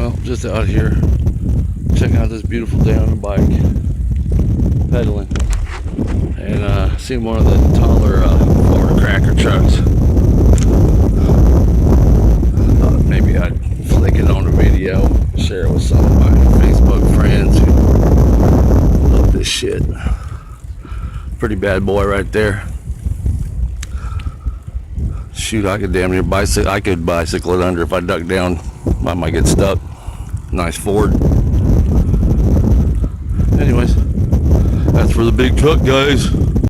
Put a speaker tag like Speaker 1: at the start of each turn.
Speaker 1: Well, just out here checking out this beautiful day on the bike, pedaling, and seeing one of the taller Florida cracker trucks. Thought maybe I'd flick it on the video, share it with some of my Facebook friends who love this shit. Pretty bad boy right there. Shoot, I could damn near bicycle. I could bicycle it under if I duck down. I might get stuck. Nice Ford. Anyways, that's for the big truck guys.